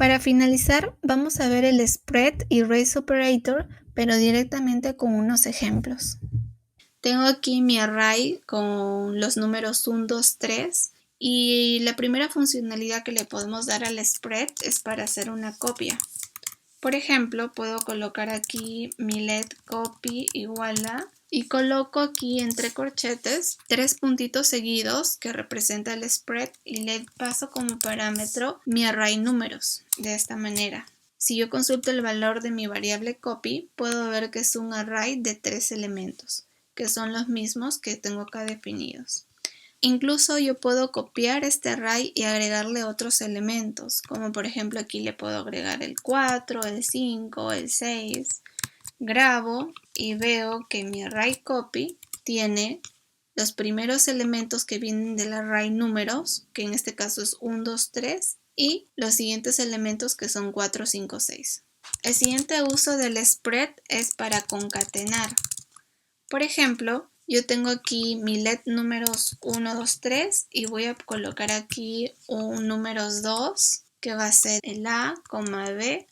Para finalizar, vamos a ver el spread y raise operator, pero directamente con unos ejemplos. Tengo aquí mi array con los números 1, 2, 3 y la primera funcionalidad que le podemos dar al spread es para hacer una copia. Por ejemplo, puedo colocar aquí mi let copy igual a y coloco aquí entre corchetes 3 puntitos seguidos que representa el spread y le paso como parámetro mi array números de esta manera. Si yo consulto el valor de mi variable copy, puedo ver que es un array de 3 elementos, que son los mismos que tengo acá definidos. Incluso yo puedo copiar este array y agregarle otros elementos, como por ejemplo aquí le puedo agregar el 4, el 5, el 6. Grabo y veo que mi array copy tiene los primeros elementos que vienen del array números, que en este caso es 1, 2, 3, y los siguientes elementos que son 4, 5, 6. El siguiente uso del spread es para concatenar. Por ejemplo, yo tengo aquí mi let números 1, 2, 3 y voy a colocar aquí un números 2 que va a ser el A, B,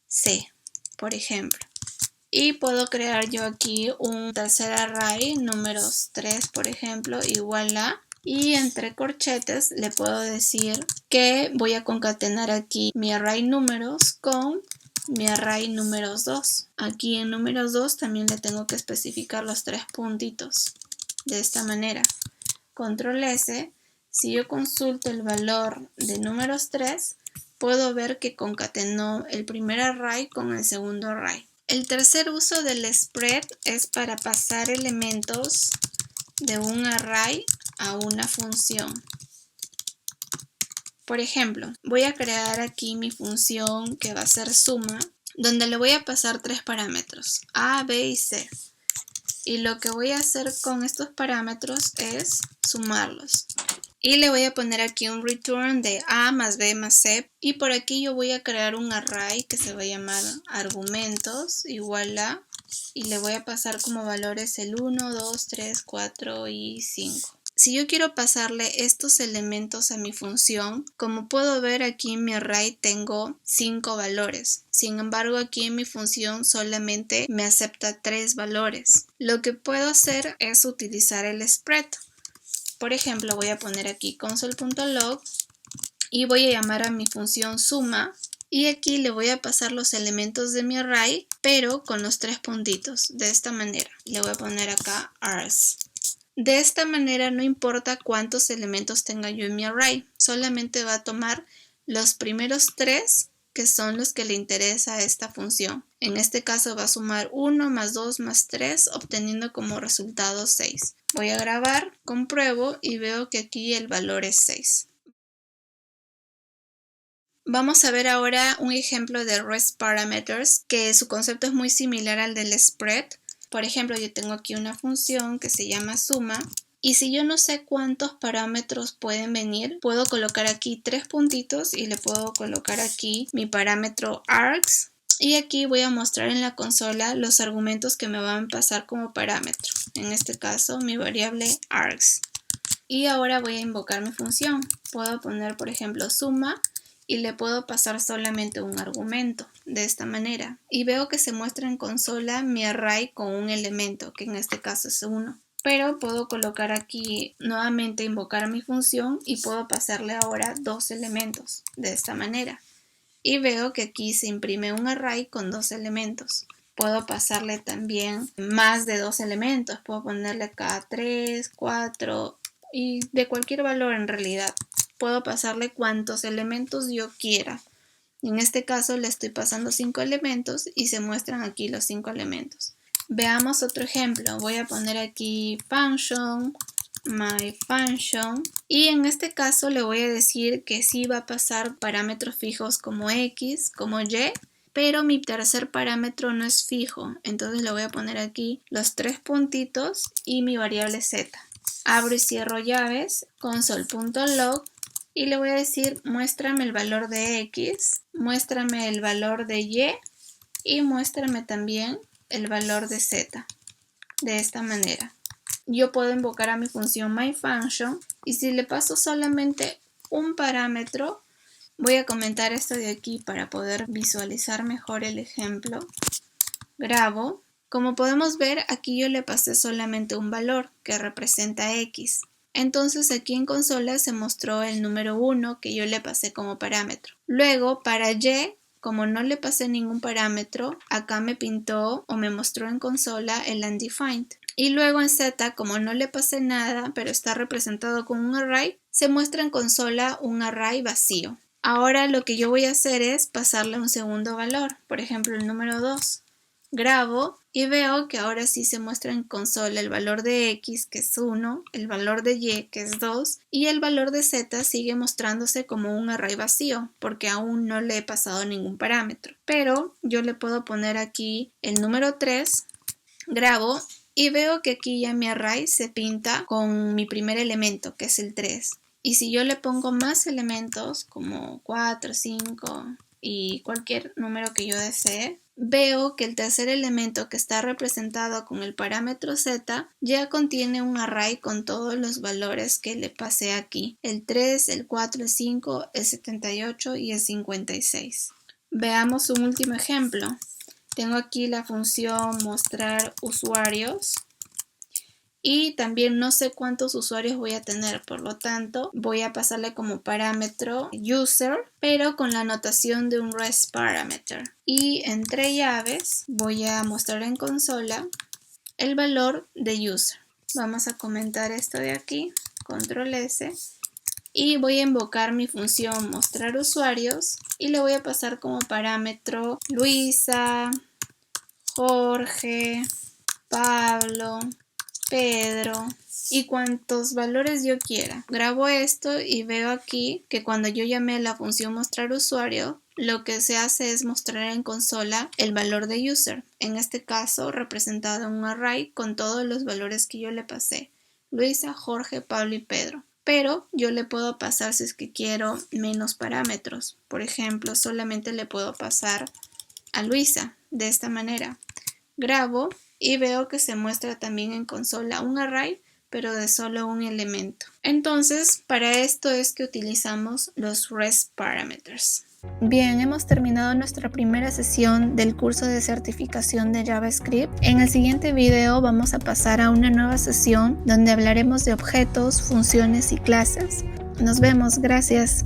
C, por ejemplo. Y puedo crear yo aquí un tercer array, números 3, por ejemplo, igual a, y entre corchetes le puedo decir que voy a concatenar aquí mi array números con mi array números 2. Aquí en números 2 también le tengo que especificar los 3 puntitos. De esta manera. Control S. Si yo consulto el valor de números 3, puedo ver que concatenó el primer array con el segundo array. El tercer uso del spread es para pasar elementos de un array a una función. Por ejemplo, voy a crear aquí mi función que va a ser suma, donde le voy a pasar 3 parámetros, A, B y C. Y lo que voy a hacer con estos parámetros es sumarlos. Y le voy a poner aquí un return de A más B más C. Y por aquí yo voy a crear un array que se va a llamar argumentos igual a. Y le voy a pasar como valores el 1, 2, 3, 4 y 5. Si yo quiero pasarle estos elementos a mi función, como puedo ver aquí en mi array tengo 5 valores. Sin embargo, aquí en mi función solamente me acepta 3 valores. Lo que puedo hacer es utilizar el spread. Por ejemplo, voy a poner aquí console.log y voy a llamar a mi función suma. Y aquí le voy a pasar los elementos de mi array, pero con los 3 puntitos, de esta manera. Le voy a poner acá ars. De esta manera no importa cuántos elementos tenga yo en mi array, solamente va a tomar los primeros 3 que son los que le interesa a esta función. En este caso va a sumar 1 más 2 más 3 obteniendo como resultado 6. Voy a grabar, compruebo y veo que aquí el valor es 6. Vamos a ver ahora un ejemplo de REST Parameters que su concepto es muy similar al del spread. Por ejemplo, yo tengo aquí una función que se llama suma y si yo no sé cuántos parámetros pueden venir, puedo colocar aquí 3 puntitos y le puedo colocar aquí mi parámetro args y aquí voy a mostrar en la consola los argumentos que me van a pasar como parámetro. En este caso, mi variable args. Y ahora voy a invocar mi función. Puedo poner, por ejemplo, suma y le puedo pasar solamente un argumento de esta manera y veo que se muestra en consola mi array con un elemento que en este caso es 1, pero puedo colocar aquí nuevamente invocar mi función y puedo pasarle ahora 2 elementos de esta manera y veo que aquí se imprime un array con 2 elementos. Puedo pasarle también más de 2 elementos, puedo ponerle acá 3, 4 y de cualquier valor en realidad. Puedo pasarle cuantos elementos yo quiera. En este caso le estoy pasando 5 elementos y se muestran aquí los 5 elementos. Veamos otro ejemplo. Voy a poner aquí function, my function y en este caso le voy a decir que sí va a pasar parámetros fijos como x, como y, pero mi tercer parámetro no es fijo. Entonces le voy a poner aquí los 3 puntitos y mi variable z. Abro y cierro llaves, console.log y le voy a decir muéstrame el valor de x, muéstrame el valor de y muéstrame también el valor de z. De esta manera. Yo puedo invocar a mi función myFunction y si le paso solamente un parámetro, Voy a comentar esto de aquí para poder visualizar mejor el ejemplo. Grabo. Como podemos ver, aquí yo le pasé solamente un valor que representa X. Entonces aquí en consola se mostró el número 1 que yo le pasé como parámetro. Luego para Y, como no le pasé ningún parámetro, acá me pintó o me mostró en consola el undefined. Y luego en Z, como no le pasé nada, pero está representado con un array, se muestra en consola un array vacío. Ahora lo que yo voy a hacer es pasarle un segundo valor, por ejemplo el número 2. Grabo y veo que ahora sí se muestra en consola el valor de X, que es 1, el valor de Y, que es 2, y el valor de Z sigue mostrándose como un array vacío, porque aún no le he pasado ningún parámetro. Pero yo le puedo poner aquí el número 3, grabo y veo que aquí ya mi array se pinta con mi primer elemento, que es el 3. Y si yo le pongo más elementos, como 4, 5 y cualquier número que yo desee, veo que el tercer elemento que está representado con el parámetro Z ya contiene un array con todos los valores que le pasé aquí. El 3, el 4, el 5, el 78 y el 56. Veamos un último ejemplo. Tengo aquí la función mostrar usuarios. Y también no sé cuántos usuarios voy a tener, por lo tanto voy a pasarle como parámetro user, pero con la notación de un REST parameter. Y entre llaves voy a mostrar en consola el valor de user. Vamos a comentar esto de aquí, control S, y voy a invocar mi función mostrar usuarios y le voy a pasar como parámetro Luisa, Jorge, Pablo, Pedro y cuantos valores yo quiera. Grabo esto y veo aquí que cuando yo llamé a la función mostrar usuario, lo que se hace es mostrar en consola el valor de user, en este caso representado en un array con todos los valores que yo le pasé: Luisa, Jorge, Pablo y Pedro. Pero yo le puedo pasar, si es que quiero, menos parámetros. Por ejemplo, solamente le puedo pasar a Luisa de esta manera. Grabo y veo que se muestra también en consola un array, pero de solo un elemento. Entonces, para esto es que utilizamos los REST parameters. Bien, hemos terminado nuestra primera sesión del curso de certificación de JavaScript. En el siguiente video vamos a pasar a una nueva sesión donde hablaremos de objetos, funciones y clases. Nos vemos, gracias.